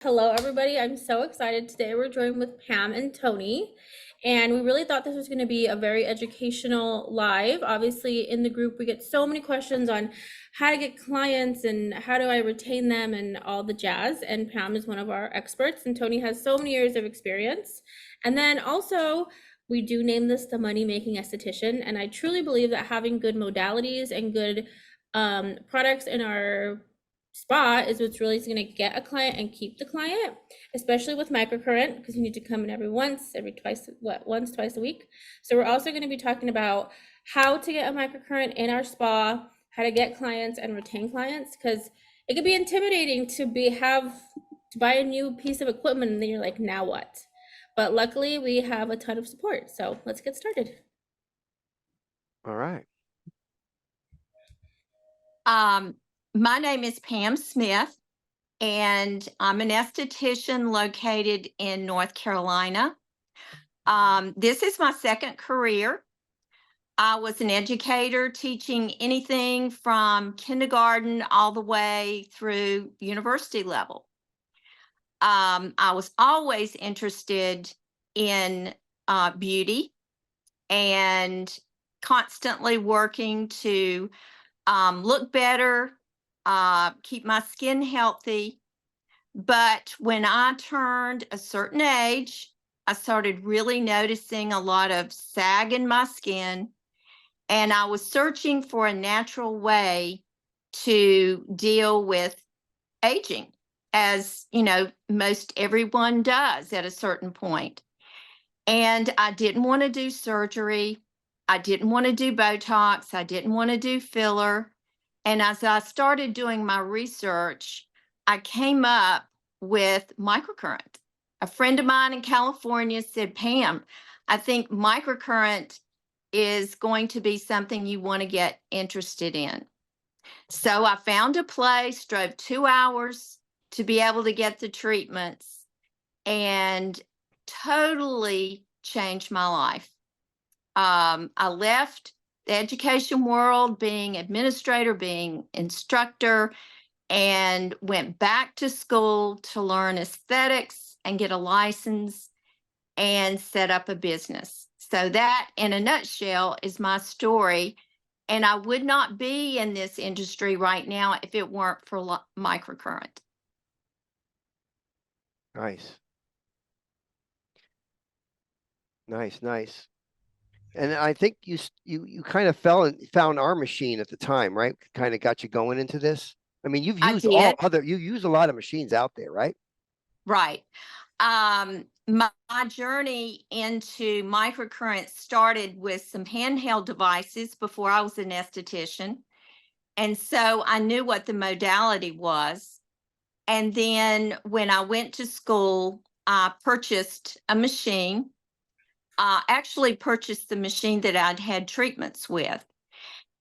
Hello, everybody. I'm so excited. Today we're joined with Pam and Tony, and we really thought this was going to be a very educational live. Obviously, in the group, we get so many questions on how to get clients and how do I retain them and all the jazz. And Pam is one of our experts, and Tony has so many years of experience. And then also, we do name this the money making esthetician, and I truly believe that having good modalities and good products in our spa is what's really going to get a client and keep the client, especially with microcurrent, because you need to come in once, twice a week. So we're also going to be talking about how to get a microcurrent in our spa, how to get clients and retain clients, because it can be intimidating to buy a new piece of equipment and then you're like, now what? But luckily we have a ton of support. So let's get started. All right. My name is Pam Smith, and I'm an esthetician located in North Carolina. This is my second career. I was an educator teaching anything from kindergarten all the way through university level. I was always interested in beauty and constantly working to look better, keep my skin healthy. But when I turned a certain age, I started really noticing a lot of sag in my skin, and I was searching for a natural way to deal with aging, as you know, most everyone does at a certain point. And I didn't want to do surgery. I didn't want to do Botox. I didn't want to do filler. And as I started doing my research, I came up with microcurrent. A friend of mine in California said, Pam, I think microcurrent is going to be something you want to get interested in. So I found a place, drove 2 hours to be able to get the treatments, and totally changed my life. I left the education world, being administrator, being instructor, and went back to school to learn aesthetics and get a license and set up a business. So that, in a nutshell, is my story. And I would not be in this industry right now if it weren't for microcurrent. Nice. Nice. And I think you kind of found our machine at the time, right? Kind of got you going into this. I mean, you use a lot of machines out there, right? Right. My journey into microcurrent started with some handheld devices before I was an esthetician. And so I knew what the modality was. And then when I went to school, I purchased a machine. Actually purchased the machine that I'd had treatments with.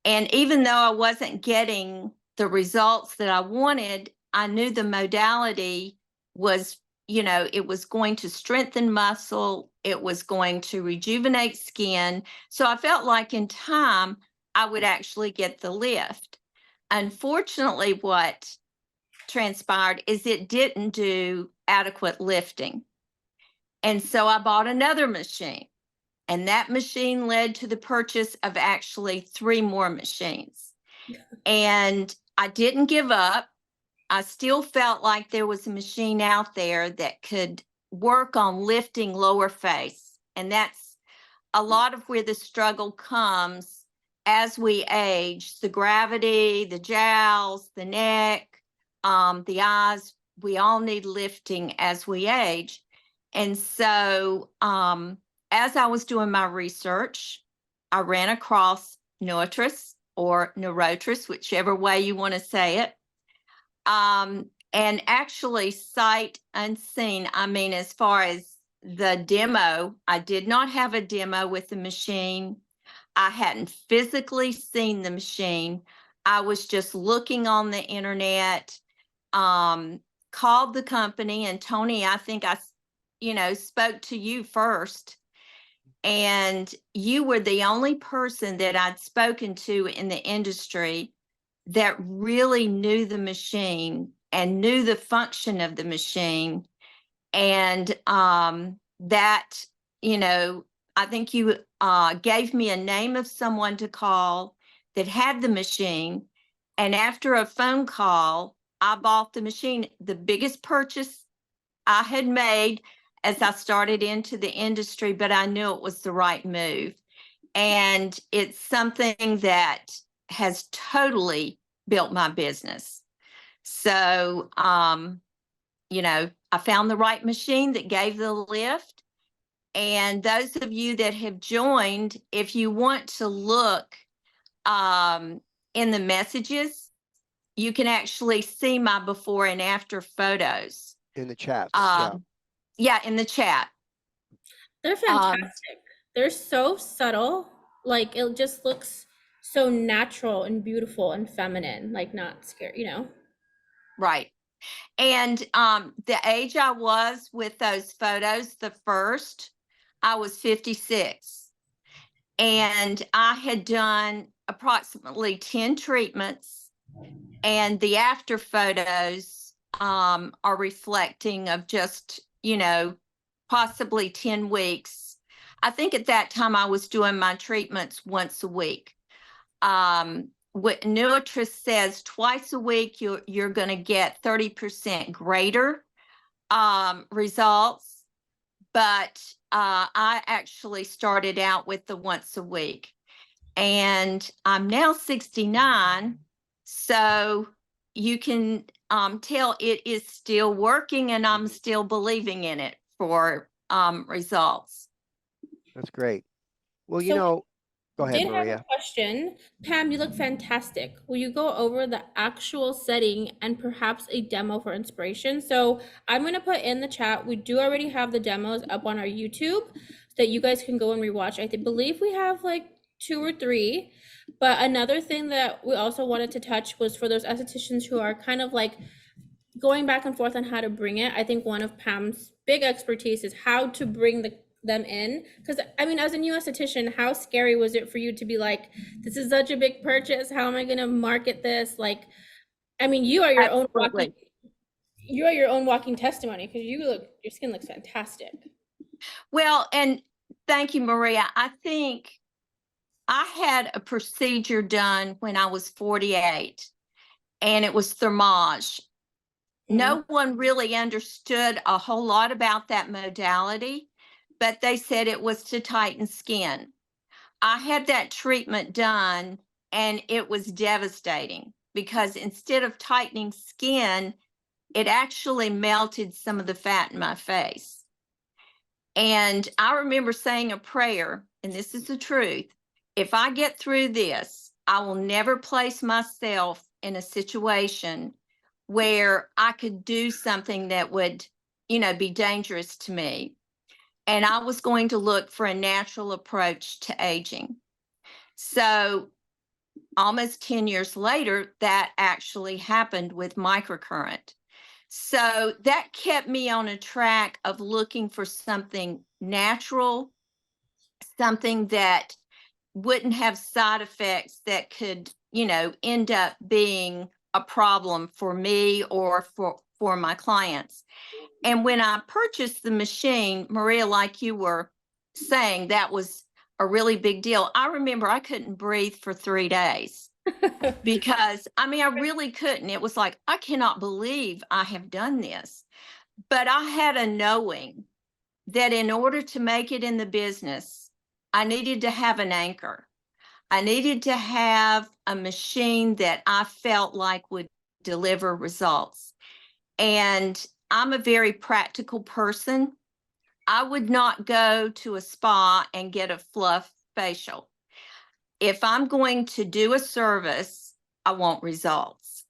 And even though I wasn't getting the results that I wanted, I knew the modality was, it was going to strengthen muscle. It was going to rejuvenate skin. So I felt like in time, I would actually get the lift. Unfortunately, what transpired is it didn't do adequate lifting. And so I bought another machine, and that machine led to the purchase of actually 3 more machines. And I didn't give up. I still felt like there was a machine out there that could work on lifting lower face. And that's a lot of where the struggle comes as we age. The gravity, the jowls, the neck, the eyes, we all need lifting as we age. And so as I was doing my research, I ran across Neurotris, or Neurotris, whichever way you want to say it. And actually, sight unseen, I mean, as far as the demo, I did not have a demo with the machine. I hadn't physically seen the machine. I was just looking on the internet, called the company, and Tony, I think I spoke to you first, and you were the only person that I'd spoken to in the industry that really knew the machine and knew the function of the machine. And that, I think you gave me a name of someone to call that had the machine. And after a phone call, I bought the machine, the biggest purchase I had made as I started into the industry, but I knew it was the right move. And it's something that has totally built my business. So, I found the right machine that gave the lift. And those of you that have joined, if you want to look in the messages, you can actually see my before and after photos. In the chat. Yeah, in the chat. They're fantastic. They're so subtle. Like, it just looks so natural and beautiful and feminine, like not scary, Right. And the age I was with those photos, the first, I was 56. And I had done approximately 10 treatments. And the after photos are reflecting of just, possibly 10 weeks. I think at that time I was doing my treatments once a week. What Neurotris says, twice a week, you're going to get 30% greater results. But I actually started out with the once a week. And I'm now 69. So you can tell it is still working, and I'm still believing in it for results. That's great. Well, So go ahead, did have Maria. a question. Pam, you look fantastic. Will you go over the actual setting and perhaps a demo for inspiration? So I'm going to put in the chat. We do already have the demos up on our YouTube so that you guys can go and rewatch. I believe we have like 2 or 3. But another thing that we also wanted to touch was for those estheticians who are kind of like going back and forth on how to bring it. I think one of Pam's big expertise is how to bring them in, because I mean, as a new esthetician, how scary was it for you to be like, this is such a big purchase, how am I going to market this? Like, I mean, you are your own walking testimony, because your skin looks fantastic. Well, and thank you, Maria. I think I had a procedure done when I was 48, and it was thermage. No one really understood a whole lot about that modality, but they said it was to tighten skin. I had that treatment done, and it was devastating because instead of tightening skin, it actually melted some of the fat in my face. And I remember saying a prayer, and this is the truth: if I get through this, I will never place myself in a situation where I could do something that would, be dangerous to me. And I was going to look for a natural approach to aging. So almost 10 years later, that actually happened with microcurrent. So that kept me on a track of looking for something natural, something that wouldn't have side effects that could, end up being a problem for me or for my clients. And when I purchased the machine, Maria, like you were saying, that was a really big deal. I remember I couldn't breathe for 3 days because, I really couldn't. It was like, I cannot believe I have done this. But I had a knowing that in order to make it in the business, I needed to have an anchor. I needed to have a machine that I felt like would deliver results. And I'm a very practical person. I would not go to a spa and get a fluff facial. If I'm going to do a service, I want results.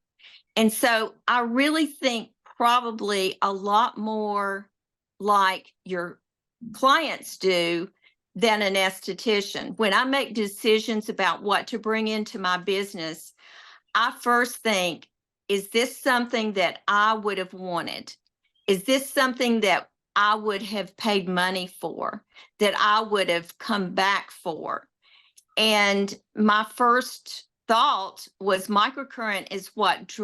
And so I really think probably a lot more like your clients do than an esthetician. When I make decisions about what to bring into my business, I first think, is this something that I would have wanted? Is this something that I would have paid money for, that I would have come back for? And my first thought was microcurrent is what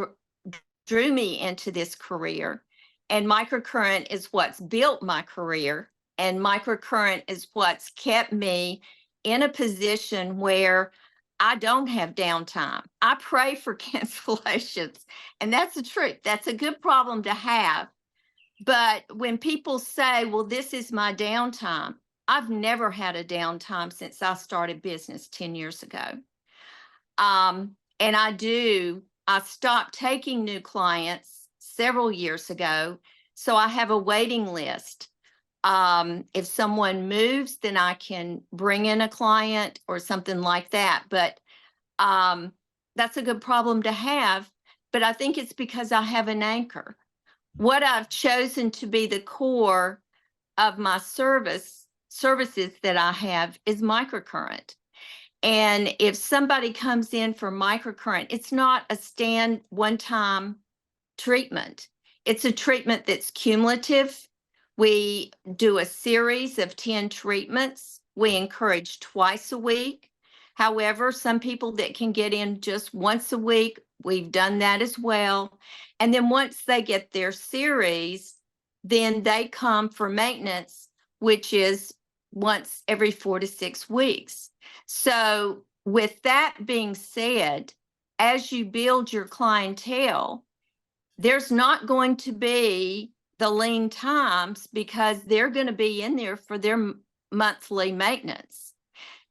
drew me into this career. And microcurrent is what's built my career. And microcurrent is what's kept me in a position where I don't have downtime. I pray for cancellations. And that's the truth. That's a good problem to have. But when people say, well, this is my downtime, I've never had a downtime since I started business 10 years ago. And I stopped taking new clients several years ago. So I have a waiting list. If someone moves, then I can bring in a client or something like that. But that's a good problem to have. But I think it's because I have an anchor. What I've chosen to be the core of my services that I have is microcurrent. And if somebody comes in for microcurrent, it's not a one-time treatment. It's a treatment that's cumulative. We do a series of 10 treatments. We encourage twice a week. However, some people that can get in just once a week, we've done that as well. And then once they get their series, then they come for maintenance, which is once every 4 to 6 weeks. So with that being said, as you build your clientele, there's not going to be the lean times because they're going to be in there for their monthly maintenance.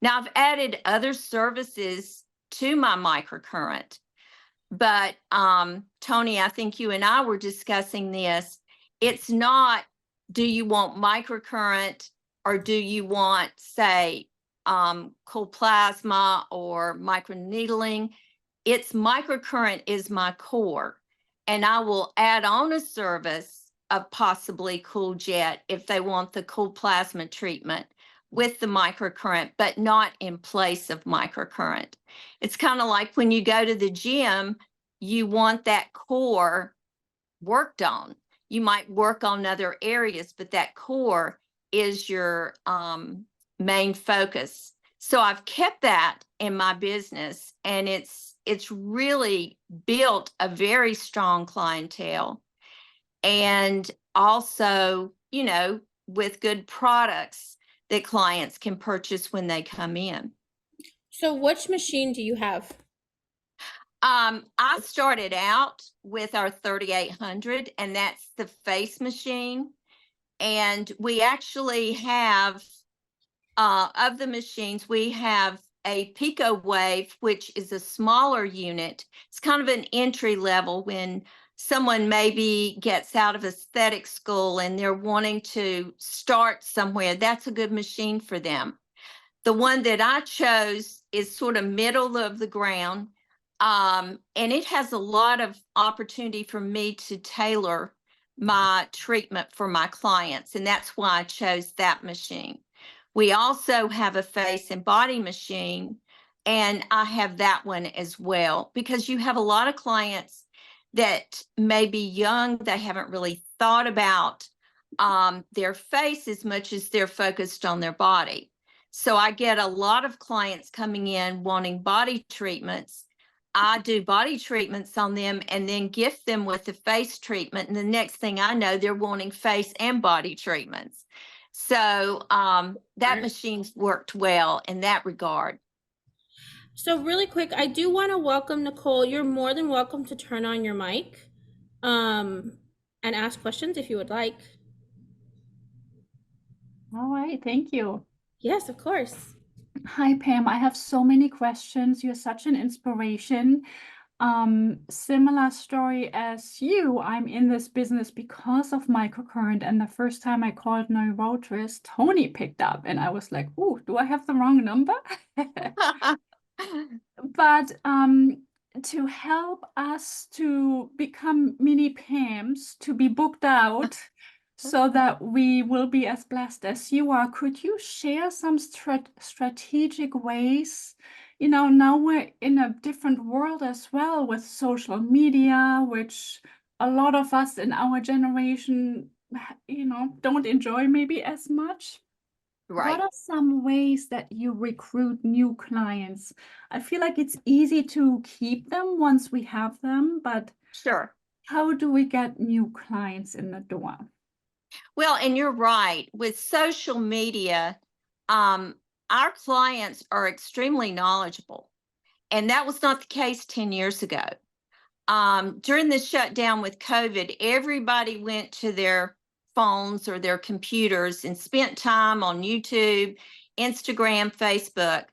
Now, I've added other services to my microcurrent, but Tony, I think you and I were discussing this. It's not, do you want microcurrent or do you want, say, cold plasma or microneedling? It's microcurrent is my core, and I will add on a service of possibly cool jet if they want the cool plasma treatment with the microcurrent, but not in place of microcurrent. It's kind of like when you go to the gym, you want that core worked on. You might work on other areas, but that core is your main focus. So I've kept that in my business, and it's really built a very strong clientele. And also, you know, with good products that clients can purchase when they come in. So which machine do you have? I started out with our 3800, and that's the face machine. And we actually have, of the machines, we have a Pico Wave, which is a smaller unit. It's kind of an entry level when someone maybe gets out of aesthetic school and they're wanting to start somewhere. That's a good machine for them. The one that I chose is sort of middle of the ground, and it has a lot of opportunity for me to tailor my treatment for my clients, and that's why I chose that machine. We also have a face and body machine, and I have that one as well, because you have a lot of clients that may be young, they haven't really thought about their face as much as they're focused on their body. So I get a lot of clients coming in wanting body treatments. I do body treatments on them and then gift them with the face treatment. And the next thing I know, they're wanting face and body treatments. So that machine's worked well in that regard. So really quick, I do want to welcome Nicole. You're more than welcome to turn on your mic and ask questions if you would like. All right, thank you. Yes, of course. Hi, Pam. I have so many questions. You're such an inspiration. Similar story as you. I'm in this business because of microcurrent, and the first time I called Neurotris, Tony picked up, and I was like, "Oh, do I have the wrong number?" But to help us to become mini Pams, to be booked out, so that we will be as blessed as you are, could you share some strategic ways? You know, now we're in a different world as well with social media, which a lot of us in our generation, you know, don't enjoy maybe as much. Right. What are some ways that you recruit new clients? I feel like it's easy to keep them once we have them, but Sure. how do we get new clients in the door? Well, and you're right. With social media, our clients are extremely knowledgeable. And that was not the case 10 years ago. During the shutdown with COVID, everybody went to their phones or their computers and spent time on YouTube, Instagram, Facebook,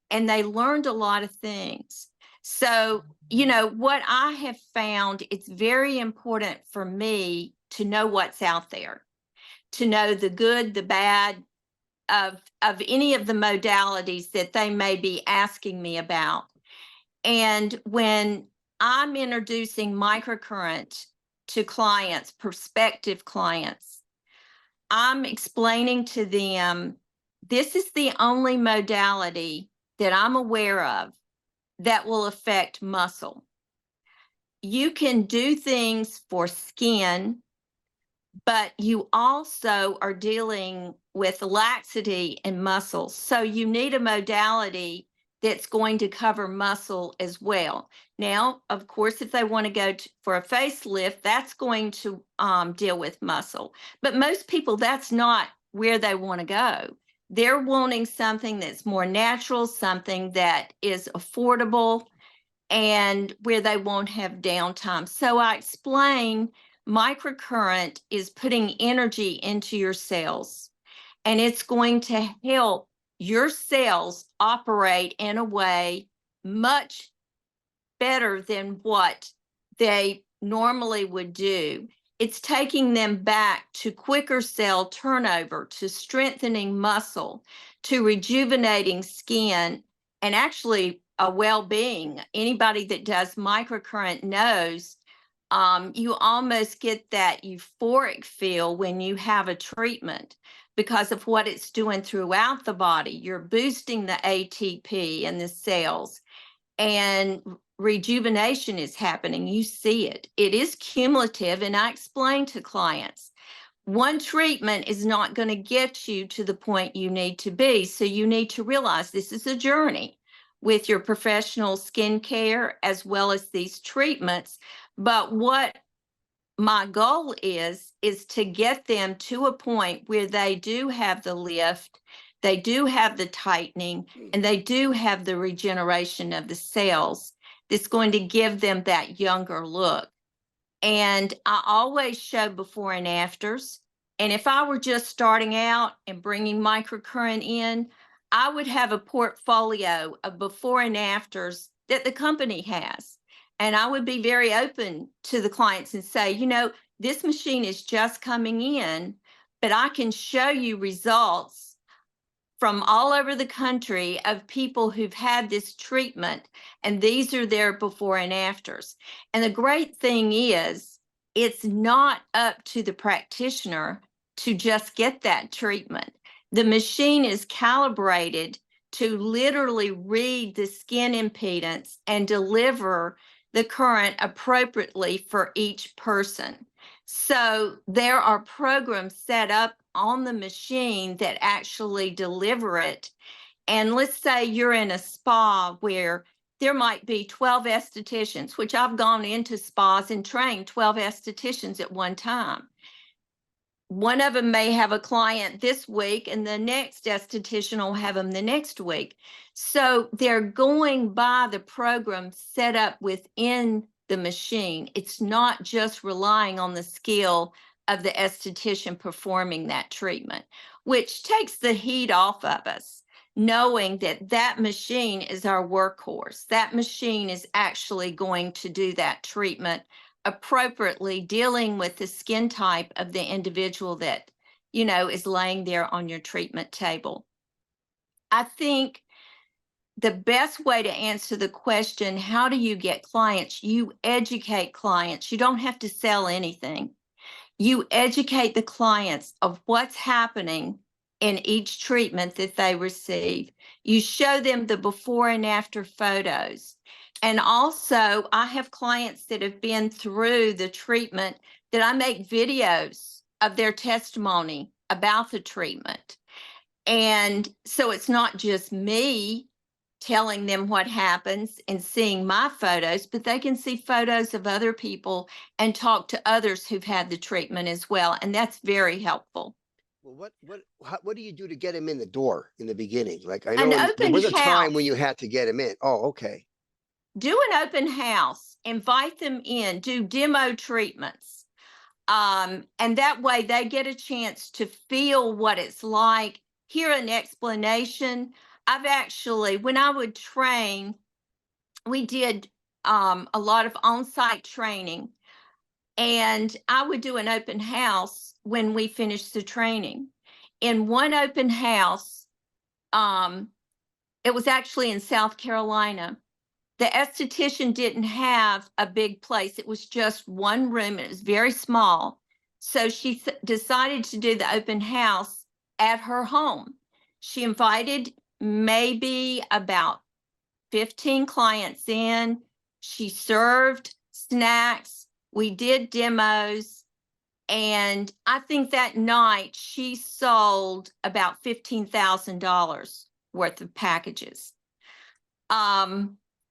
and they learned a lot of things. So, you know, what I have found, it's very important for me to know what's out there, to know the good, the bad of any of the modalities that they may be asking me about. And when I'm introducing microcurrent to clients, prospective clients, I'm explaining to them, this is the only modality that I'm aware of that will affect muscle. You can do things for skin, but you also are dealing with laxity in muscles. So you need a modality that's going to cover muscle as well. Now, of course, if they want to go for a facelift, that's going to deal with muscle. But most people, that's not where they want to go. They're wanting something that's more natural, something that is affordable, and where they won't have downtime. So I explain microcurrent is putting energy into your cells, and it's going to help your cells operate in a way much better than what they normally would do. It's taking them back to quicker cell turnover, to strengthening muscle, to rejuvenating skin, and actually a well-being. Anybody that does microcurrent knows you almost get that euphoric feel when you have a treatment because of what it's doing throughout the body. You're boosting the ATP in the cells, and rejuvenation is happening. You see it. It is cumulative, and I explain to clients, one treatment is not going to get you to the point you need to be. So you need to realize this is a journey with your professional skincare as well as these treatments. But what my goal is to get them to a point where they do have the lift, they do have the tightening, and they do have the regeneration of the cells that's going to give them that younger look. And I always show before and afters. And if I were just starting out and bringing microcurrent in, I would have a portfolio of before and afters that the company has. And I would be very open to the clients and say, you know, this machine is just coming in, but I can show you results from all over the country of people who've had this treatment, and these are their before and afters. And the great thing is, it's not up to the practitioner to just get that treatment. The machine is calibrated to literally read the skin impedance and deliver the current appropriately for each person. So there are programs set up on the machine that actually deliver it. And let's say you're in a spa where there might be 12 estheticians, which I've gone into spas and trained 12 estheticians at one time. One of them may have a client this week, and the next esthetician will have them the next week. So they're going by the program set up within the machine. It's not just relying on the skill of the esthetician performing that treatment, which takes the heat off of us, knowing that that machine is our workhorse. That machine is actually going to do that treatment appropriately, dealing with the skin type of the individual that, you know, is laying there on your treatment table. I think the best way to answer the question, how do you get clients? You educate clients. You don't have to sell anything. You educate the clients of what's happening in each treatment that they receive. You show them the before and after photos. And also, I have clients that have been through the treatment that I make videos of their testimony about the treatment. And so it's not just me telling them what happens and seeing my photos, but they can see photos of other people and talk to others who've had the treatment as well. And that's very helpful. Well, what do you do to get him in the door in the beginning? Like, I An know there open was a time house. when you had to get him in. Oh, okay. Do an open house, invite them in, do demo treatments. And that way they get a chance to feel what it's like, hear an explanation. I've actually, when I would train, we did a lot of on-site training, and I would do an open house when we finished the training. In one open house, it was actually in South Carolina. The esthetician didn't have a big place. It was just one room. It was very small. So she decided to do the open house at her home. She invited maybe about 15 clients in. She served snacks. We did demos. And I think that night she sold about $15,000 worth of packages.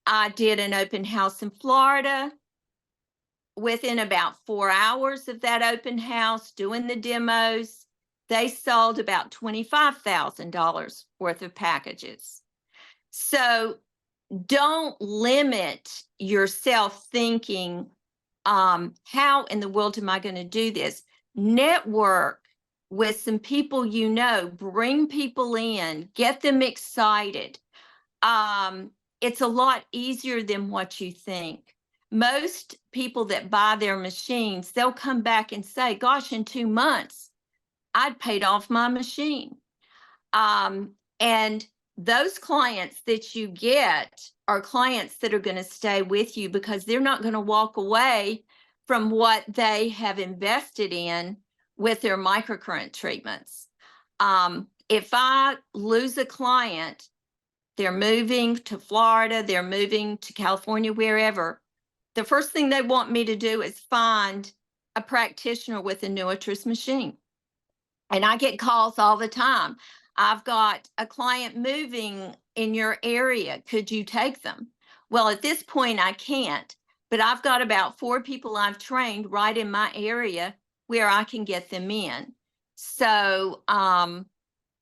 I did an open house in Florida. Within about 4 hours of that open house, doing the demos, they sold about $25,000 worth of packages. So don't limit yourself thinking, how in the world am I going to do this? Network with some people you know, bring people in, get them excited. It's a lot easier than what you think. Most people that buy their machines, they'll come back and say, gosh, in 2 months, I'd paid off my machine. And those clients that you get are clients that are going to stay with you because they're not going to walk away from what they have invested in with their microcurrent treatments. If I lose a client, they're moving to Florida, they're moving to California, wherever, the first thing they want me to do is find a practitioner with a Neurotris machine. And I get calls all the time. I've got a client moving in your area. Could you take them? Well, at this point, I can't, but I've got about 4 people I've trained right in my area where I can get them in. So,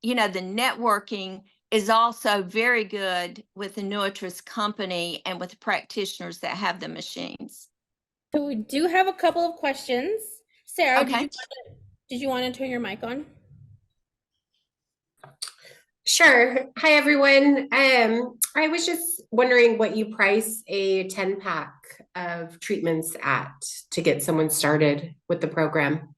you know, the networking is also very good with the Neurotris company and with the practitioners that have the machines. So we do have a couple of questions. Sarah, Okay. did you want to turn your mic on? Sure. Hi, everyone. I was just wondering what you price a 10-pack of treatments at to get someone started with the program.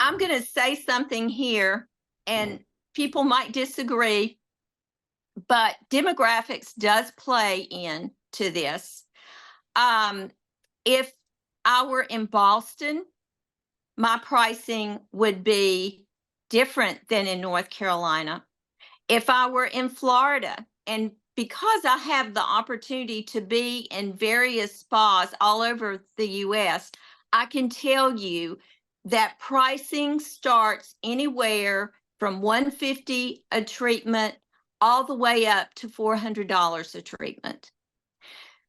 I'm going to say something here, and people might disagree, but demographics does play into this. If I were in Boston, my pricing would be different than in North Carolina. If I were in Florida, and because I have the opportunity to be in various spas all over the US, I can tell you that pricing starts anywhere from $150 a treatment all the way up to $400 a treatment.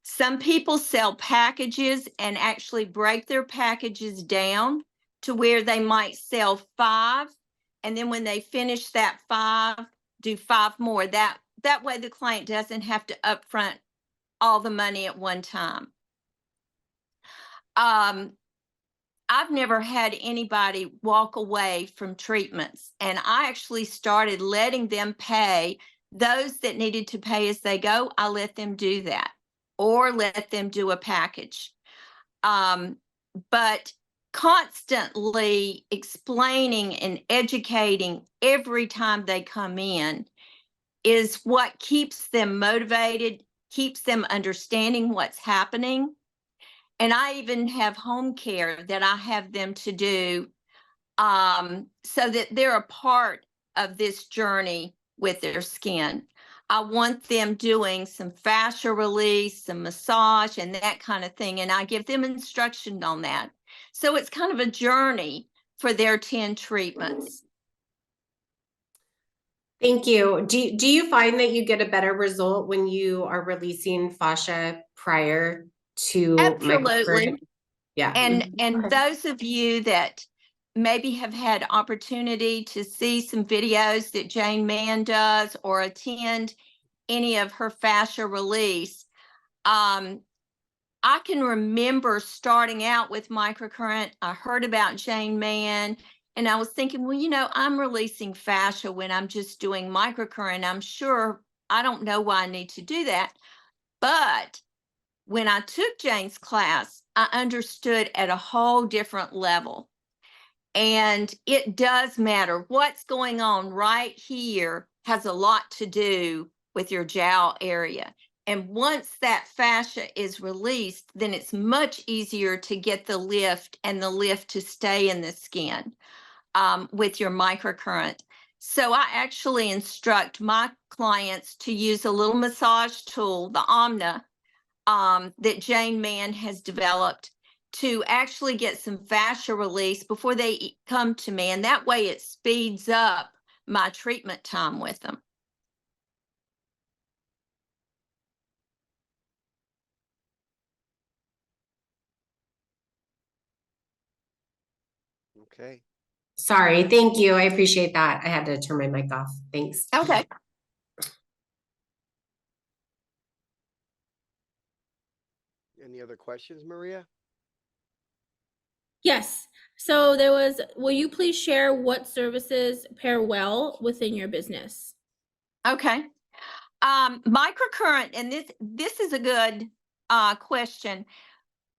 Some people sell packages and actually break their packages down to where they might sell 5, and then when they finish that 5, do 5 more. That way the client doesn't have to upfront all the money at one time. I've never had anybody walk away from treatments, and I actually started letting them pay. Those that needed to pay as they go, I let them do that, or let them do a package. But constantly explaining and educating every time they come in is what keeps them motivated, keeps them understanding what's happening. And I even have home care that I have them to do so that they're a part of this journey with their skin. I want them doing some fascia release, some massage, and that kind of thing. And I give them instruction on that. So it's kind of a journey for their 10 treatments. Thank you. Do you find that you get a better result when you are releasing fascia prior to Absolutely. microcurrent? Yeah. And Okay. those of you that maybe have had opportunity to see some videos that Jane Mann does or attend any of her fascia release, I can remember starting out with microcurrent. I heard about Jane Mann and I was thinking, well, I'm releasing fascia when I'm just doing microcurrent. I'm sure I don't know why I need to do that. But when I took Jane's class, I understood at a whole different level. And it does matter. What's going on right here has a lot to do with your jowl area. And once that fascia is released, then it's much easier to get the lift and the lift to stay in the skin with your microcurrent. So I actually instruct my clients to use a little massage tool, the Omna, that Jane Mann has developed to actually get some fascia release before they come to me. And that way it speeds up my treatment time with them. Okay. Sorry. Thank you. I appreciate that. I had to turn my mic off. Thanks. Okay. Any other questions, Maria? Yes. So will you please share what services pair well within your business? Okay. Microcurrent, and this is a good question.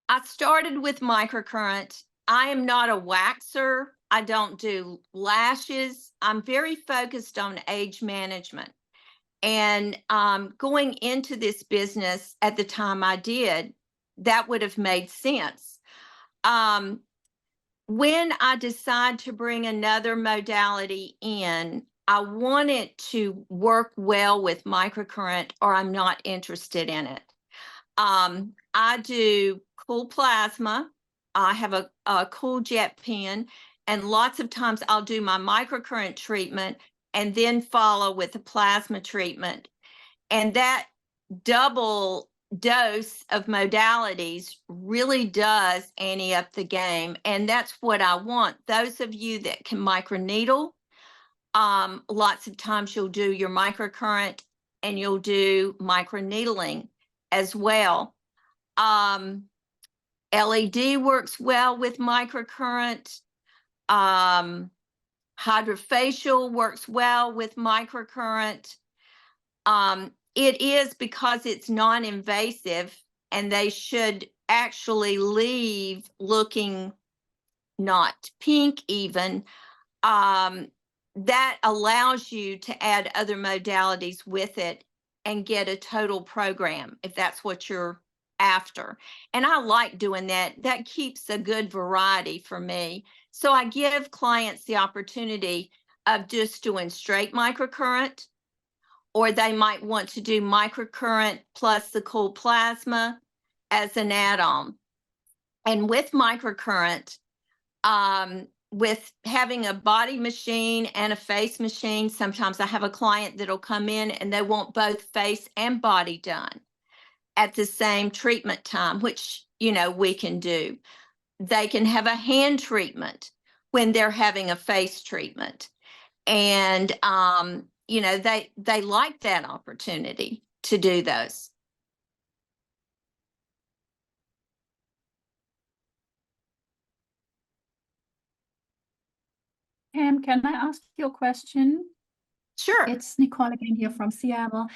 I started with microcurrent. I am not a waxer. I don't do lashes. I'm very focused on age management. And going into this business at the time I did, that would have made sense. When I decide to bring another modality in, I want it to work well with microcurrent or I'm not interested in it. I do cool plasma. I have a cool jet pen, and lots of times I'll do my microcurrent treatment and then follow with the plasma treatment. And that double dose of modalities really does ante up the game. And that's what I want. Those of you that can microneedle, lots of times you'll do your microcurrent and you'll do microneedling as well. LED works well with microcurrent. Hydrofacial works well with microcurrent. It is because it's non-invasive and they should actually leave looking not pink even. That allows you to add other modalities with it and get a total program if that's what you're after. And I like doing that. That keeps a good variety for me. So I give clients the opportunity of just doing straight microcurrent, or they might want to do microcurrent plus the cool plasma as an add-on. And with microcurrent, with having a body machine and a face machine, sometimes I have a client that'll come in and they want both face and body done at the same treatment time, which, we can do. They can have a hand treatment when they're having a face treatment. And, they like that opportunity to do those. Pam, can I ask you a question? Sure. It's Nicole again here from Seattle.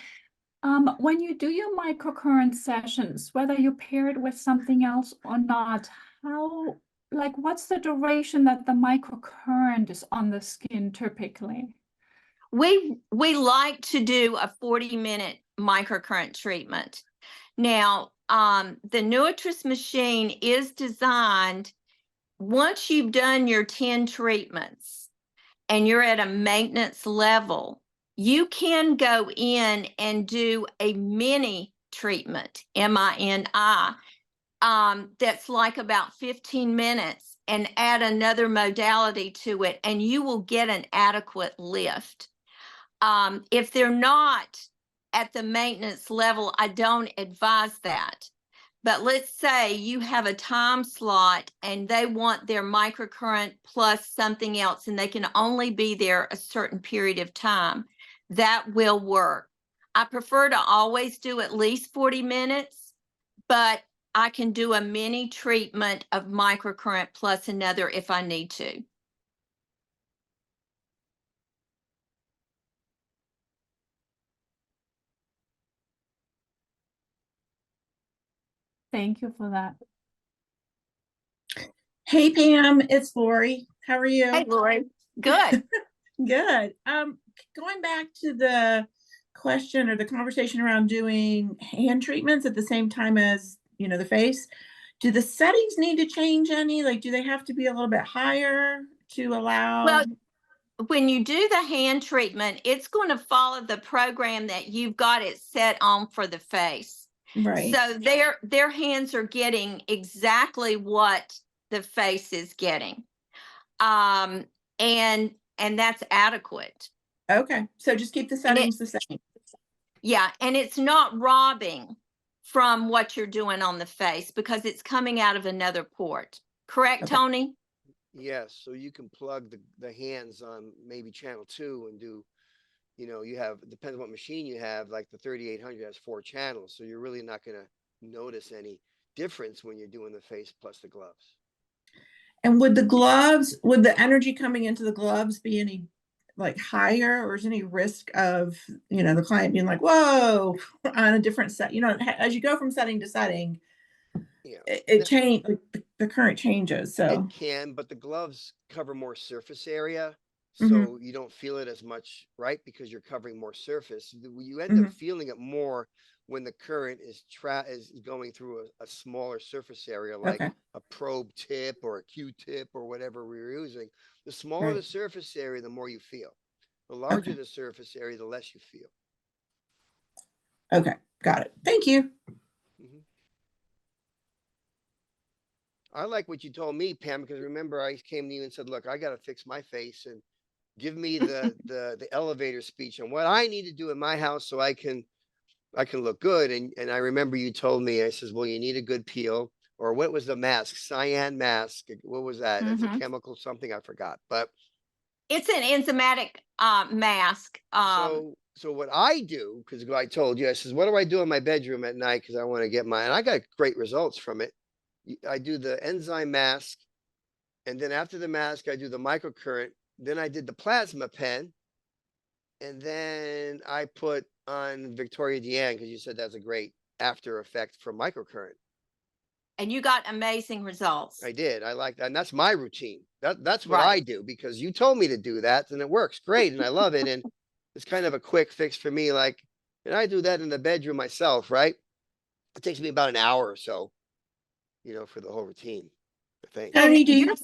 When you do your microcurrent sessions, whether you pair it with something else or not, what's the duration that the microcurrent is on the skin typically? We like to do a 40-minute microcurrent treatment. Now, the Neurotris machine is designed, once you've done your 10 treatments and you're at a maintenance level, you can go in and do a mini treatment, MINI, that's like about 15 minutes and add another modality to it, and you will get an adequate lift. If they're not at the maintenance level, I don't advise that. But let's say you have a time slot and they want their microcurrent plus something else, and they can only be there a certain period of time. That will work. I prefer to always do at least 40 minutes, but I can do a mini treatment of microcurrent plus another if I need to. Thank you for that. Hey Pam, it's Lori. How are you? Hey, Lori. Good. Good. Going back to the question or the conversation around doing hand treatments at the same time as, the face, do the settings need to change any? Like, do they have to be a little bit higher to allow? Well, when you do the hand treatment, it's going to follow the program that you've got it set on for the face. Right. So their hands are getting exactly what the face is getting. And that's adequate. Okay. So just keep the settings the same. Yeah, and it's not robbing from what you're doing on the face because it's coming out of another port. Correct, Okay. Tony? Yes, so you can plug the hands on maybe channel 2 and do, you have, depends on what machine you have, like the 3800 has 4 channels. So you're really not going to notice any difference when you're doing the face plus the gloves. And would the energy coming into the gloves be any like higher, or is any risk of, the client being like, whoa, on a different set, as you go from setting to setting, Yeah, it change, like the current changes. So it can, but the gloves cover more surface area. So Mhm. you don't feel it as much, right? Because you're covering more surface. You end up feeling it more when the current is going through a smaller surface area, like Okay. a probe tip or a Q-tip or whatever we're using. The smaller Right. the surface area, the more you feel. The larger Okay. the surface area, the less you feel. Okay. Got it. Thank you. Mhm. I like what you told me, Pam, because remember I came to you and said, look, I got to fix my face and give me the elevator speech on what I need to do in my house so I can look good. And I remember you told me, I says, well, you need a good peel, or what was the mask? Cyan mask. What was that? It's a chemical something, I forgot. But It's an enzymatic mask. so what I do, because I told you, I says, what do I do in my bedroom at night? Because I want to get and I got great results from it. I do the enzyme mask, and then after the mask, I do the microcurrent. Then I did the plasma pen, and then I put on Victoria Deanne because you said that's a great after effect for microcurrent. And you got amazing results. I did. I like that. And that's my routine. That's what Right. I do because you told me to do that and it works great and I love it. And it's kind of a quick fix for me. Like, and I do that in the bedroom myself, right? It takes me about an hour or so, for the whole routine, I think. Tony, do And you?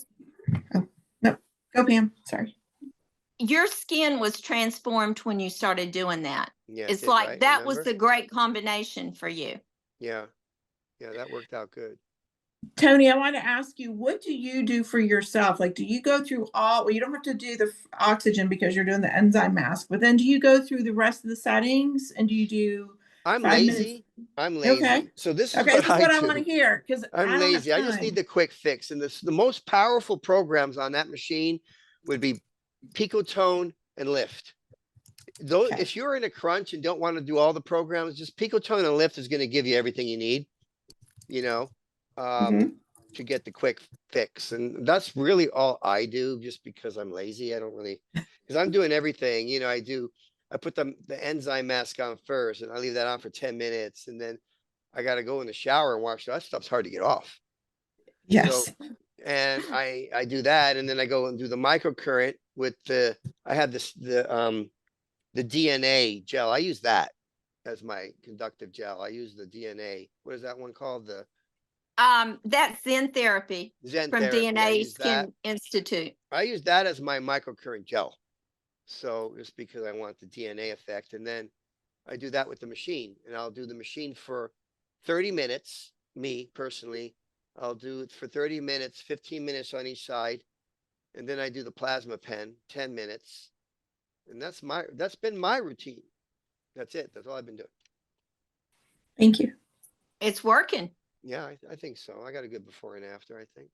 Oh, no, go Pam. Sorry. your skin was transformed when you started doing that. Yeah, It's did, like right? that was Remember? the great combination for you. Yeah. Yeah, that worked out good. Tony, I want to ask you, what do you do for yourself? Like, do you go through well, you don't have to do the oxygen because you're doing the enzyme mask, but then do you go through the rest of the settings and do you do I'm 5 minutes? lazy. I'm lazy. Okay. So this is Okay, what this is I what I want to do. hear because I'm I don't have lazy. I just need time. the quick fix. And the most powerful programs on that machine would be Picotone and Lift. Those, Okay. if you're in a crunch and don't want to do all the programs, just Picotone and Lift is going to give you everything you need, to get the quick fix. And that's really all I do just because I'm lazy. I don't really, because I'm doing everything, I put the enzyme mask on first and I leave that on for 10 minutes. And then I got to go in the shower and wash. That stuff's hard to get off. Yes. So, and I do that. And then I go and do the microcurrent with I have the DNA gel. I use that as my conductive gel. I use the DNA. What is that one called? The That's Zen Therapy Zen from Therapy. I DNA use that. Skin Institute. I use that as my microcurrent gel. So just because I want the DNA effect. And then I do that with the machine. And I'll do the machine for 30 minutes. Me personally, I'll do it for 30 minutes, 15 minutes on each side. And then I do the plasma pen, 10 minutes. And that's been my routine. That's it. That's all I've been doing. Thank you. It's working. Yeah, I think so. I got a good before and after, I think.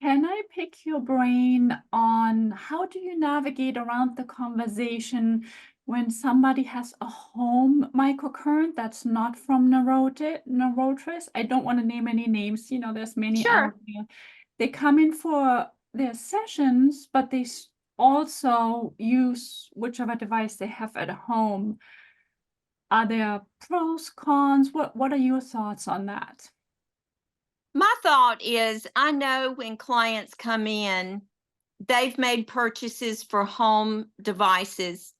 Can I pick your brain on how do you navigate around the conversation when somebody has a home microcurrent that's not from Neurotris? I don't want to name any names, you know, there's many Sure. out there. They come in for their sessions, but they also use whichever device they have at home. Are there pros, cons? What are your thoughts on that? My thought is, I know when clients come in, they've made purchases for home devices,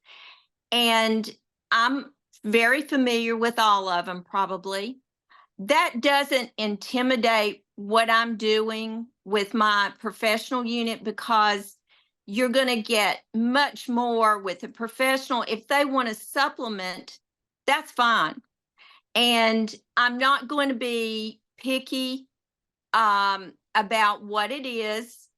and I'm very familiar with all of them probably. That doesn't intimidate what I'm doing with my professional unit, because you're going to get much more with a professional. If they want to supplement, that's fine. And I'm not going to be picky about what it is.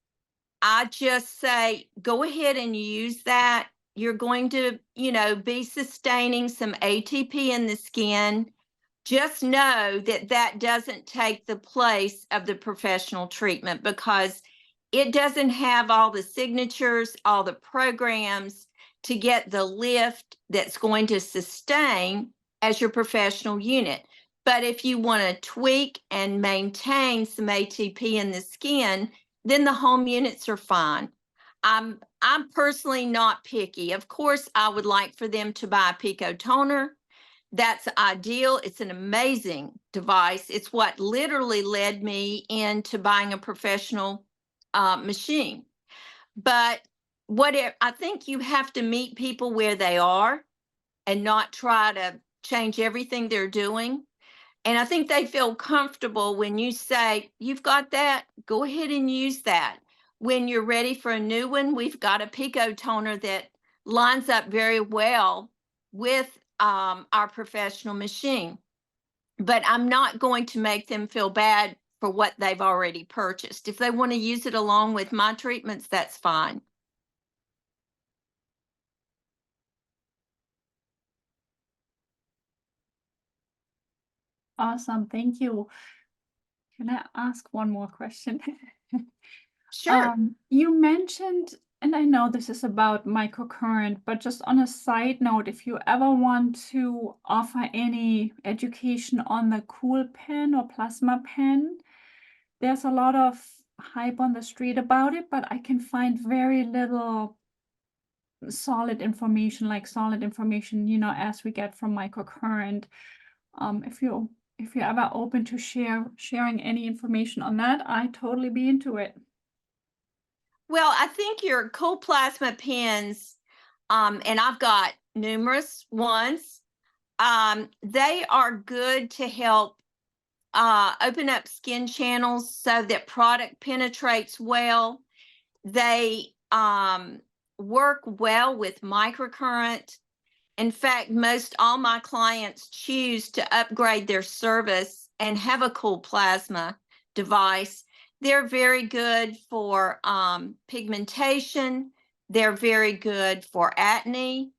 I just say, go ahead and use that. You're going to, be sustaining some ATP in the skin. Just know that that doesn't take the place of the professional treatment, because it doesn't have all the signatures, all the programs to get the lift that's going to sustain as your professional unit. But if you want to tweak and maintain some ATP in the skin, then the home units are fine. I'm personally not picky. Of course, I would like for them to buy a Pico toner. That's ideal. It's an amazing device. It's what literally led me into buying a professional machine. But I think you have to meet people where they are and not try to change everything they're doing. And I think they feel comfortable when you say, you've got that, go ahead and use that. When you're ready for a new one, we've got a Pico toner that lines up very well with our professional machine. But I'm not going to make them feel bad for what they've already purchased. If they want to use it along with my treatments, that's fine. Awesome, thank you. Can I ask one more question? Sure. You mentioned, and I know this is about microcurrent, but just on a side note, if you ever want to offer any education on the cool pen or plasma pen, there's a lot of hype on the street about it, but I can find very little solid information, as we get from microcurrent. If you're ever open to sharing any information on that, I'd totally be into it. Well, I think your cool plasma pens, and I've got numerous ones, they are good to help open up skin channels so that product penetrates well. They work well with microcurrent. In fact, most all my clients choose to upgrade their service and have a cool plasma device. They're very good for pigmentation. They're very good for acne.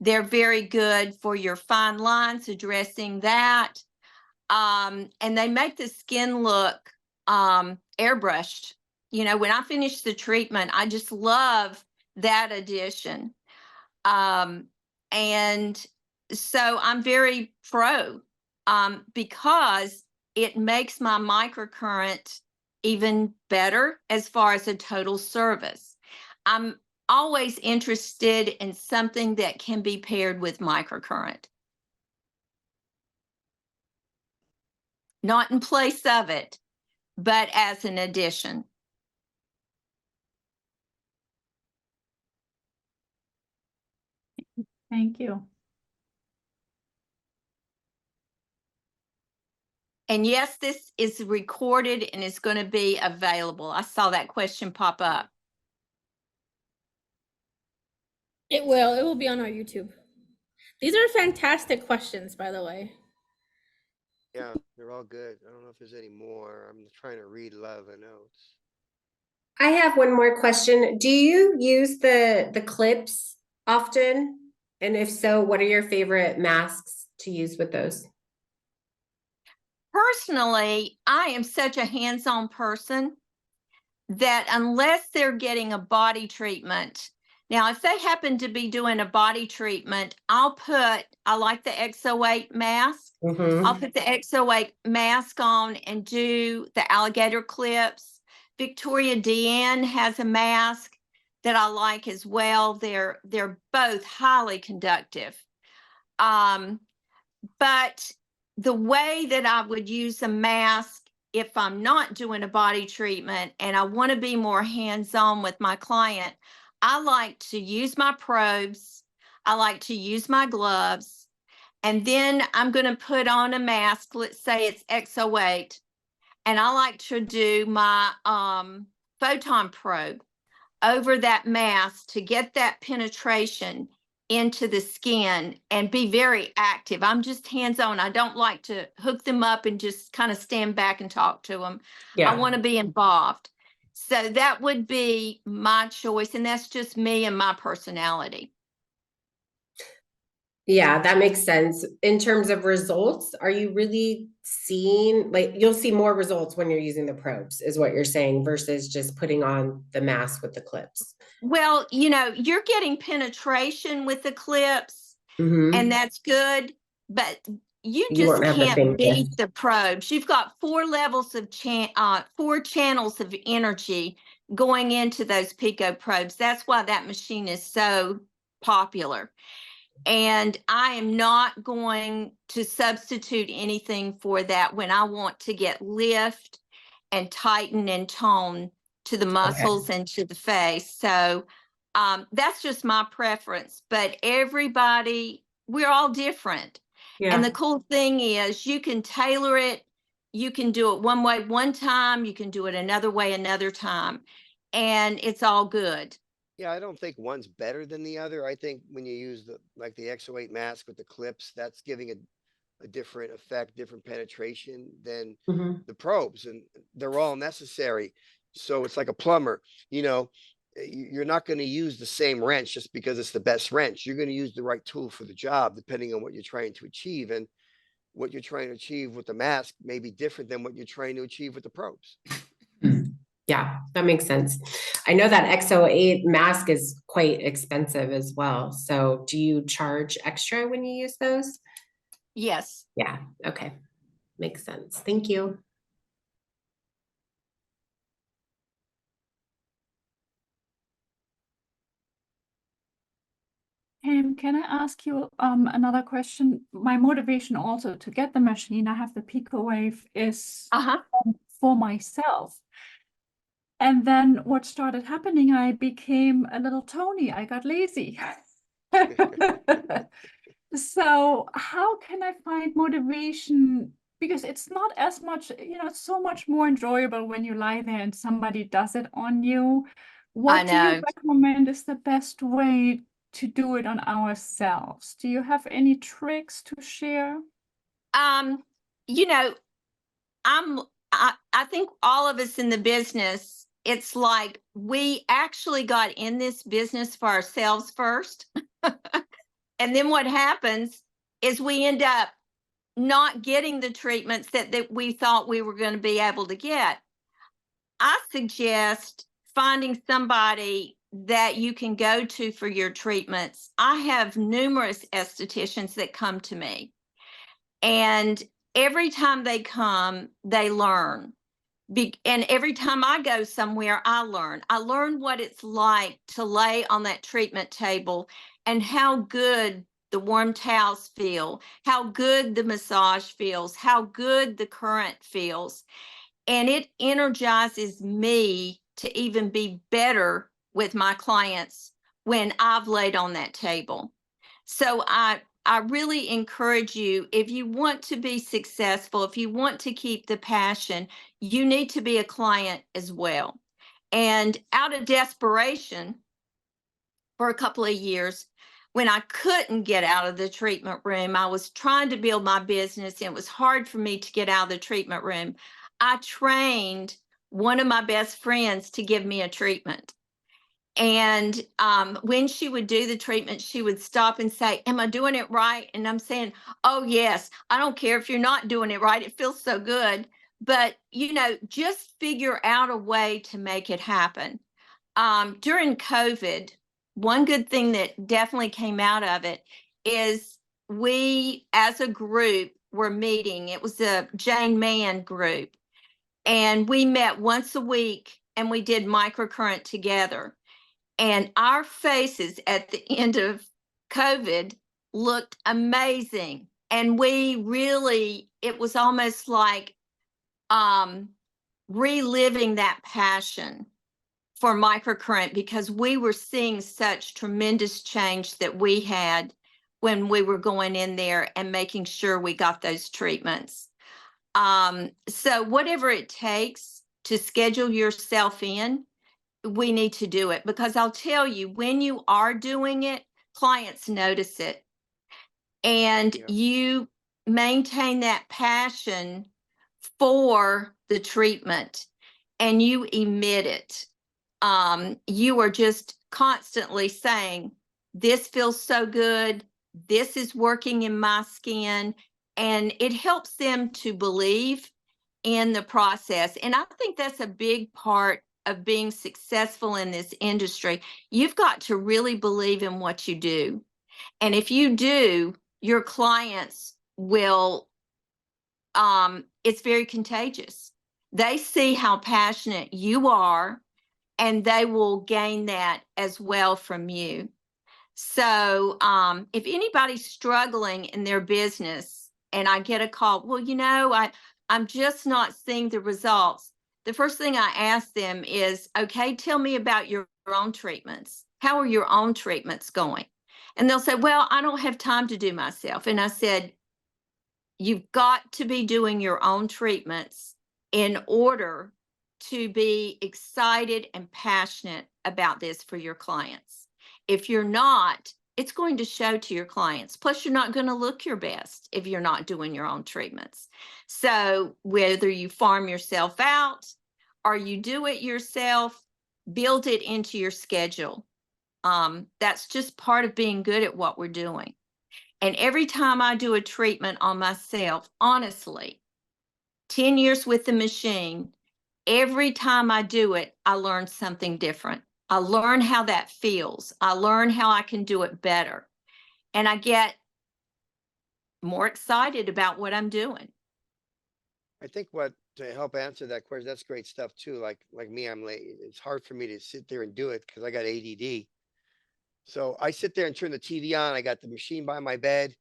They're very good for your fine lines, addressing that. And they make the skin look airbrushed. When I finish the treatment, I just love that addition. And so I'm very pro because it makes my microcurrent even better as far as a total service. I'm always interested in something that can be paired with microcurrent. Not in place of it, but as an addition. Thank you. And yes, this is recorded and is going to be available. I saw that question pop up. It will be on our YouTube. These are fantastic questions, by the way. Yeah, they're all good. I don't know if there's any more. I'm trying to read a lot of the notes. I have one more question. Do you use the clips often? And if so, what are your favorite masks to use with those? Personally, I am such a hands-on person that unless they're getting a body treatment, now if they happen to be doing a body treatment, I like the XO8 mask. Mm-hmm. I'll put the XO8 mask on and do the alligator clips. Victoria Deanne has a mask that I like as well. They're both highly conductive. But the way that I would use a mask if I'm not doing a body treatment and I want to be more hands-on with my client, I like to use my probes. I like to use my gloves. And then I'm going to put on a mask. Let's say it's XO8. And I like to do my photon probe over that mask to get that penetration into the skin and be very active. I'm just hands-on. I don't like to hook them up and just kind of stand back and talk to them. I want to be involved. So that would be my choice. And that's just me and my personality. Yeah, that makes sense. In terms of results, are you really seeing, like, you'll see more results when you're using the probes, is what you're saying, versus just putting on the mask with the clips? Well, you know, you're getting penetration with the clips, Mm-hmm. and that's good, but you You just won't have the same can't beat gift. the probes. You've got 4 levels of 4 channels of energy going into those pico probes. That's why that machine is so popular. And I am not going to substitute anything for that when I want to get lift and tighten and tone to the muscles and to the face. So that's just my preference. But everybody, we're all different. Yeah. And the cool thing is you can tailor it. You can do it one way one time. You can do it another way another time. And it's all good. Yeah, I don't think one's better than the other. I think when you use the XO8 mask with the clips, that's giving a different effect, different penetration than Mm-hmm. the probes, and they're all necessary. So it's like a plumber, you know, you're not going to use the same wrench just because it's the best wrench. You're going to use the right tool for the job, depending on what you're trying to achieve. And what you're trying to achieve with the mask may be different than what you're trying to achieve with the probes. Yeah, that makes sense. I know that XO8 mask is quite expensive as well. So do you charge extra when you use those? Yes. Yeah, okay. Makes sense. Thank you. Can I ask you another question? My motivation also to get the machine, I have the Pico Wave, is for myself. And then what started happening, I became a little Tony. I got lazy. So how can I find motivation? Because it's not as much, you know, it's so much more enjoyable when you lie there and somebody does it on you. What do you recommend is the best way to do it on ourselves? Do you have any tricks to share? You know, I think all of us in the business, it's like we actually got in this business for ourselves first. And then what happens is we end up not getting the treatments that we thought we were going to be able to get. I suggest finding somebody that you can go to for your treatments. I have numerous estheticians that come to me, and every time they come, they learn. And every time I go somewhere, I learn. I learn what it's like to lay on that treatment table and how good the warm towels feel, how good the massage feels, how good the current feels. And it energizes me to even be better with my clients when I've laid on that table. So I really encourage you, if you want to be successful, if you want to keep the passion, you need to be a client as well. And out of desperation, for a couple of years, when I couldn't get out of the treatment room, I was trying to build my business and it was hard for me to get out of the treatment room. I trained one of my best friends to give me a treatment. And when she would do the treatment, she would stop and say, "Am I doing it right?" And I'm saying, "Oh, yes. I don't care if you're not doing it right. It feels so good." But, you know, just figure out a way to make it happen. During COVID, one good thing that definitely came out of it is we, as a group, were meeting. It was a Jane Mann group. And we met once a week and we did microcurrent together. And our faces at the end of COVID looked amazing. And we really, it was almost like reliving that passion for microcurrent, because we were seeing such tremendous change that we had when we were going in there and making sure we got those treatments. So whatever it takes to schedule yourself in, we need to do it, because I'll tell you, when you are doing it, clients notice it, and Yeah. you maintain that passion for the treatment and you emit it. You are just constantly saying, "This feels so good. This is working in my skin." And it helps them to believe in the process. And I think that's a big part of being successful in this industry. You've got to really believe in what you do. And if you do, your clients will, it's very contagious. They see how passionate you are, and they will gain that as well from you. So if anybody's struggling in their business and I get a call, "Well, you know, I'm just not seeing the results," the first thing I ask them is, "Okay, tell me about your own treatments. How are your own treatments going?" And they'll say, "Well, I don't have time to do myself." And I said, "You've got to be doing your own treatments in order to be excited and passionate about this for your clients. If you're not, it's going to show to your clients. Plus, you're not going to look your best if you're not doing your own treatments." So whether you farm yourself out or you do it yourself, build it into your schedule. That's just part of being good at what we're doing. And every time I do a treatment on myself, honestly, 10 years with the machine, every time I do it, I learn something different. I learn how that feels. I learn how I can do it better. And I get more excited about what I'm doing. I think what to help answer that question, that's great stuff too. Like me, I'm late. It's hard for me to sit there and do it because I got ADD. So I sit there and turn the TV on. I got the machine by my bed,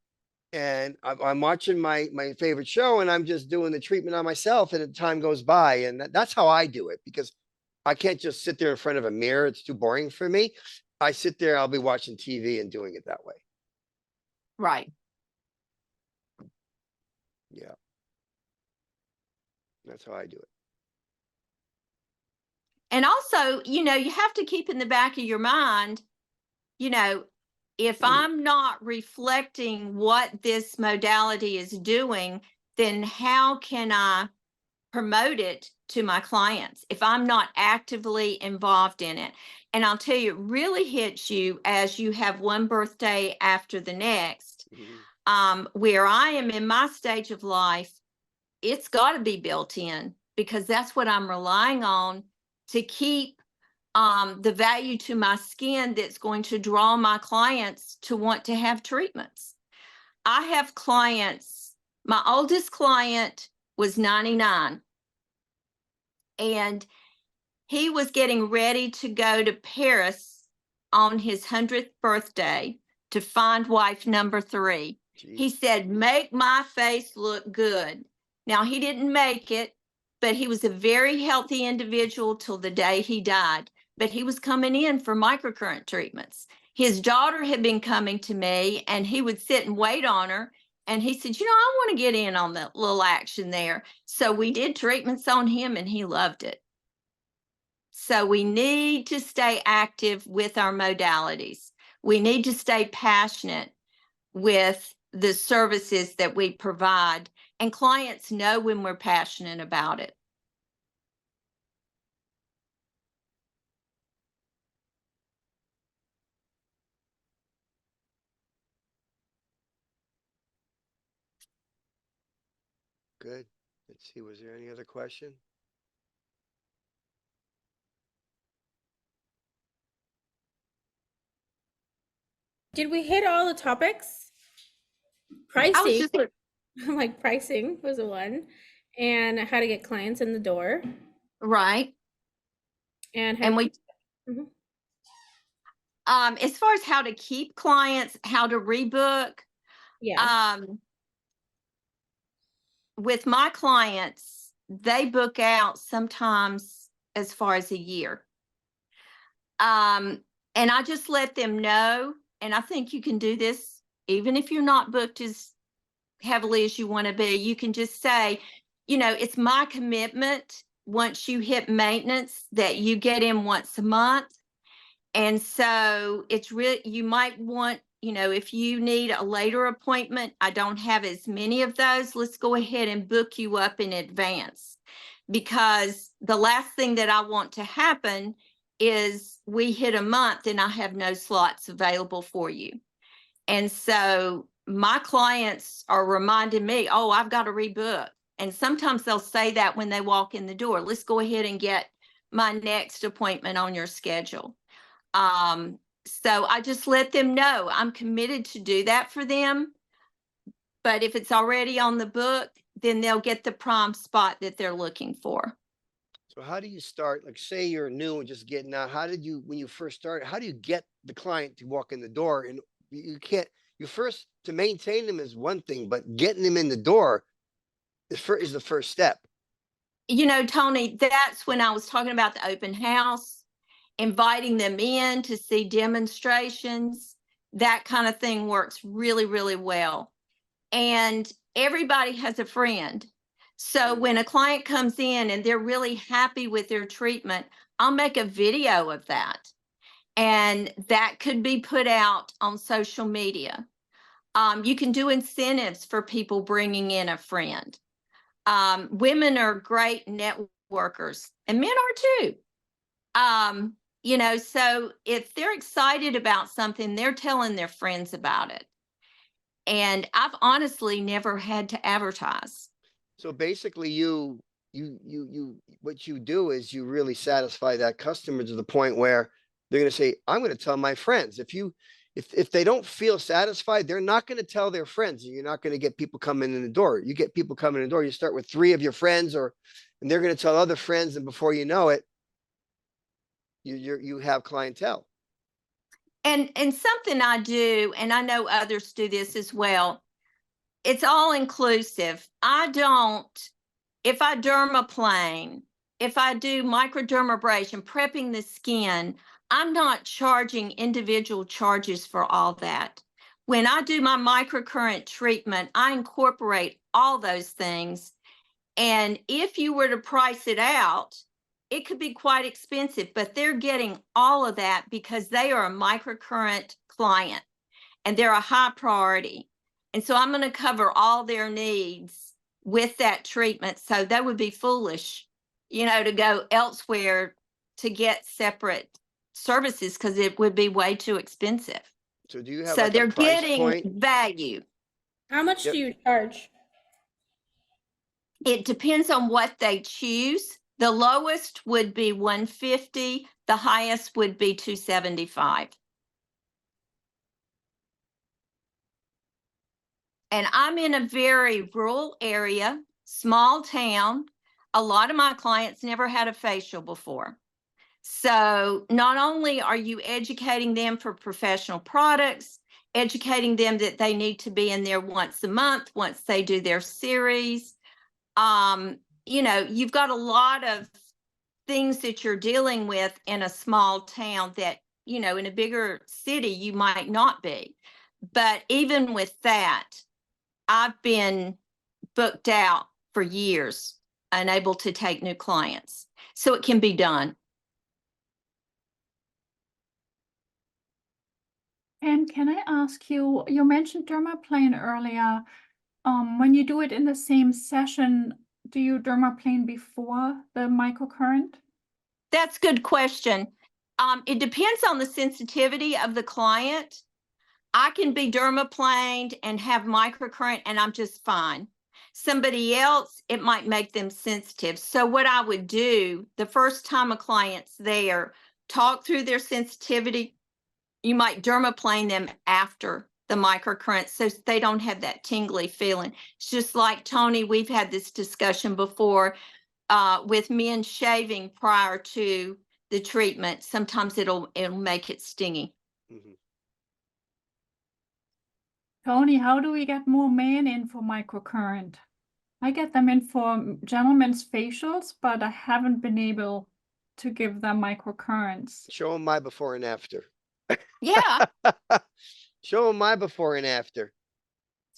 and I'm watching my favorite show, and I'm just doing the treatment on myself, and the time goes by, and that's how I do it, because I can't just sit there in front of a mirror. It's too boring for me. I sit there, I'll be watching TV and doing it that way. Right. Yeah. That's how I do it. And also, you know, you have to keep in the back of your mind, you know, if I'm not reflecting what this modality is doing, then how can I promote it to my clients if I'm not actively involved in it? And I'll tell you, it really hits you as you have one birthday after the next. Where I am in my stage of life, it's got to be built in, because that's what I'm relying on to keep the value to my skin that's going to draw my clients to want to have treatments. I have clients, my oldest client was 99, and he was getting ready to go to Paris on his 100th birthday to find wife number 3. Jeez. He said, "Make my face look good." Now, he didn't make it, but he was a very healthy individual till the day he died. But he was coming in for microcurrent treatments. His daughter had been coming to me, and he would sit and wait on her. And he said, "You know, I want to get in on that little action there." So we did treatments on him, and he loved it. So we need to stay active with our modalities. We need to stay passionate with the services that we provide, and clients know when we're passionate about it. Good. Let's see, was there any other question? Did we hit all the topics? I was Pricing, just, like pricing was the one, and how to get clients in the door, right. and how And we, Mhm. as far as how to keep clients, how to rebook, Yeah. with my clients, they book out sometimes as far as a year. And I just let them know, and I think you can do this even if you're not booked as heavily as you want to be. You can just say, it's my commitment once you hit maintenance that you get in once a month. And so it's really, you might want, if you need a later appointment, I don't have as many of those. Let's go ahead and book you up in advance, because the last thing that I want to happen is we hit a month and I have no slots available for you. And so my clients are reminding me, oh, I've got to rebook. And sometimes they'll say that when they walk in the door, let's go ahead and get my next appointment on your schedule. So I just let them know I'm committed to do that for them. But if it's already on the book, then they'll get the prime spot that they're looking for. So how do you start? Like, say you're new and just getting out. How did you, when you first started, how do you get the client to walk in the door? And you can't, you first, to maintain them is one thing, but getting them in the door is the first step. Tony, that's when I was talking about the open house, inviting them in to see demonstrations. That kind of thing works really, really well. And everybody has a friend. So when a client comes in and they're really happy with their treatment, I'll make a video of that. And that could be put out on social media. You can do incentives for people bringing in a friend. Women are great networkers, and men are too. So if they're excited about something, they're telling their friends about it. And I've honestly never had to advertise. So basically what you do is you really satisfy that customer to the point where they're going to say, I'm going to tell my friends. If they don't feel satisfied, they're not going to tell their friends. You're not going to get people coming in the door. You get people coming in the door. You start with 3 of your friends, and they're going to tell other friends. And before you know it, you have clientele. And something I do, and I know others do this as well, it's all inclusive. If I dermaplane, if I do microdermabrasion, prepping the skin, I'm not charging individual charges for all that. When I do my microcurrent treatment, I incorporate all those things. And if you were to price it out, it could be quite expensive, but they're getting all of that because they are a microcurrent client and they're a high priority. And so I'm going to cover all their needs with that treatment. So that would be foolish, to go elsewhere to get separate services, because it would be way too expensive. So do you have So like they're a price getting point? value. How much Yep. do you charge? It depends on what they choose. The lowest would be $150. The highest would be $275. And I'm in a very rural area, small town. A lot of my clients never had a facial before. So not only are you educating them for professional products, educating them that they need to be in there once a month, once they do their series. You've got a lot of things that you're dealing with in a small town that, in a bigger city, you might not be. But even with that, I've been booked out for years, unable to take new clients. So it can be done. And can I ask you, you mentioned dermaplane earlier. When you do it in the same session, do you dermaplane before the microcurrent? That's a good question. It depends on the sensitivity of the client. I can be dermaplaned and have microcurrent and I'm just fine. Somebody else, it might make them sensitive. So what I would do the first time a client's there, talk through their sensitivity. You might dermaplane them after the microcurrent so they don't have that tingly feeling. It's just like Tony, we've had this discussion before with men shaving prior to the treatment. Sometimes it'll make it stingy. Mhm. Tony, how do we get more men in for microcurrent? I get them in for gentlemen's facials, but I haven't been able to give them microcurrents. Show them my before and after. Yeah. Show them my before and after.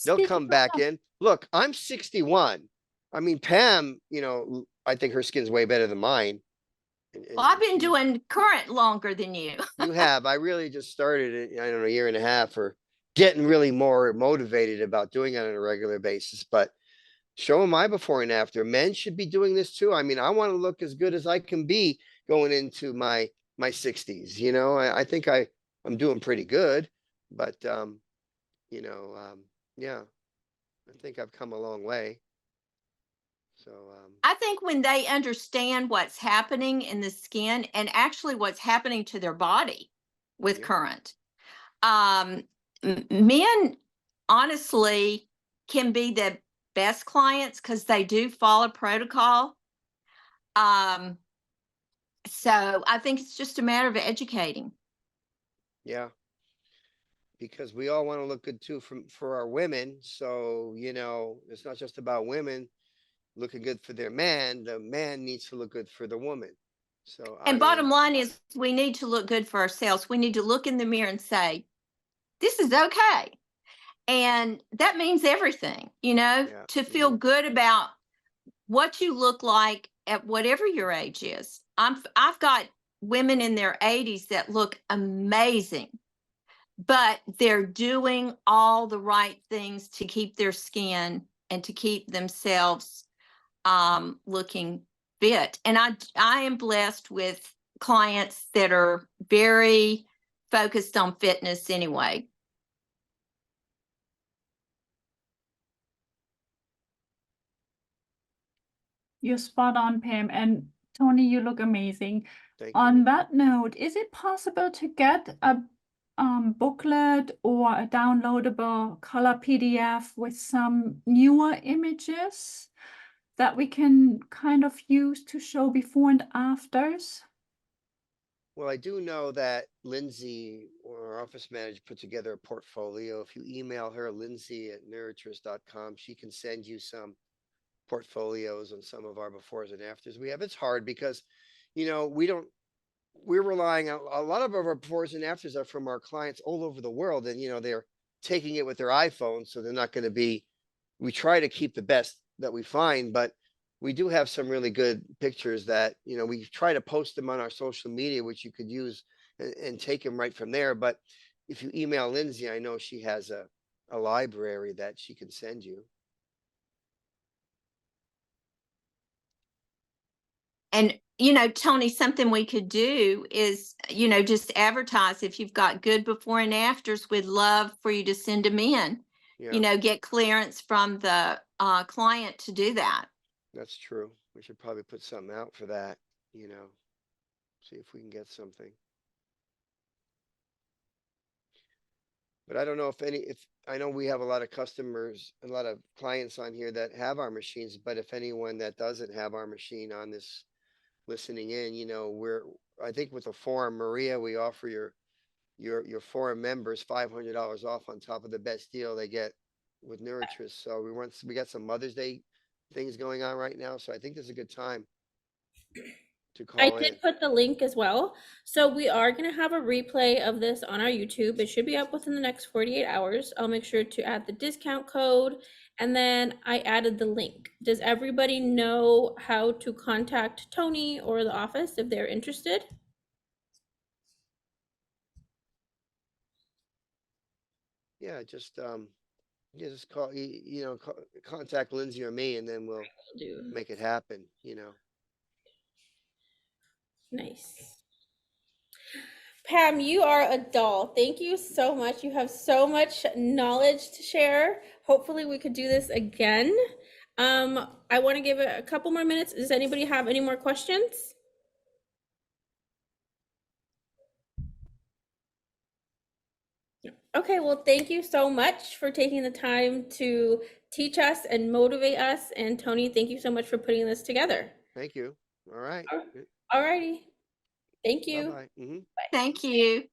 They'll Speaking come back of- in. Look, I'm 61. I mean, Pam, you know, I think her skin's way better than mine. Well, I've been she- doing current longer than you. You have. I really just started it, I don't know, a year and a half, or getting really more motivated about doing it on a regular basis. But show them my before and after. Men should be doing this too. I mean, I want to look as good as I can be going into my 60s. You know, I think I'm doing pretty good, but you know, yeah, I think I've come a long way. So I think when they understand what's happening in the skin and actually what's happening to their body with Yeah. current, men honestly can be the best clients because they do follow protocol. So I think it's just a matter of educating. yeah, because we all want to look good too for our women. So, you know, it's not just about women looking good for their man. The man needs to look good for the woman. So And bottom line is we need to look good for ourselves. We need to look in the mirror and say, this is okay. And that means everything, you know, Yeah. to feel good about what you look like at whatever your age is. I've got women in their 80s that look amazing, but they're doing all the right things to keep their skin and to keep themselves looking fit. And I am blessed with clients that are very focused on fitness anyway. You're spot on, Pam. And Tony, you look amazing. Thank you. On that note, is it possible to get a booklet or a downloadable color PDF with some newer images that we can kind of use to show before and afters? Well, I do know that Lindsay, or our office manager, put together a portfolio. If you email her, lindsay@neurotris.com, she can send you some portfolios on some of our befores and afters we have. It's hard because, you know, we're relying on a lot of our befores and afters are from our clients all over the world, and you know, they're taking it with their iPhone, so they're not going to be. We try to keep the best that we find, but we do have some really good pictures that, you know, we try to post them on our social media, which you could use and take them right from there. But if you email Lindsay, I know she has a library that she can send you. And, you know, Tony, something we could do is, you know, just advertise if you've got good before and afters, we'd love for you to send them in, Yeah, you know, get clearance from the client to do that. that's true. We should probably put something out for that, you know, see if we can get something. But I don't know if I know we have a lot of customers, a lot of clients on here that have our machines, but if anyone that doesn't have our machine on this listening in, you know, I think with the forum, Maria, we offer your forum members $500 off on top of the best deal they get with Neurotris. So we got some Mother's Day things going on right now. So I think this is a good time to I call in. did put the link as well. So we are going to have a replay of this on our YouTube. It should be up within the next 48 hours. I'll make sure to add the discount code, and then I added the link. Does everybody know how to contact Tony or the office if they're interested? Yeah, just call, contact Lindsay or me, and then we'll Do make it happen, you know. nice. Pam, you are a doll. Thank you so much. You have so much knowledge to share. Hopefully we could do this again. I want to give it a couple more minutes. Does anybody have any more questions? Okay, well, thank you so much for taking the time to teach us and motivate us. And Tony, thank you so much for putting this together. Thank you. All right. All righty. Thank you. Bye-bye. Thank you.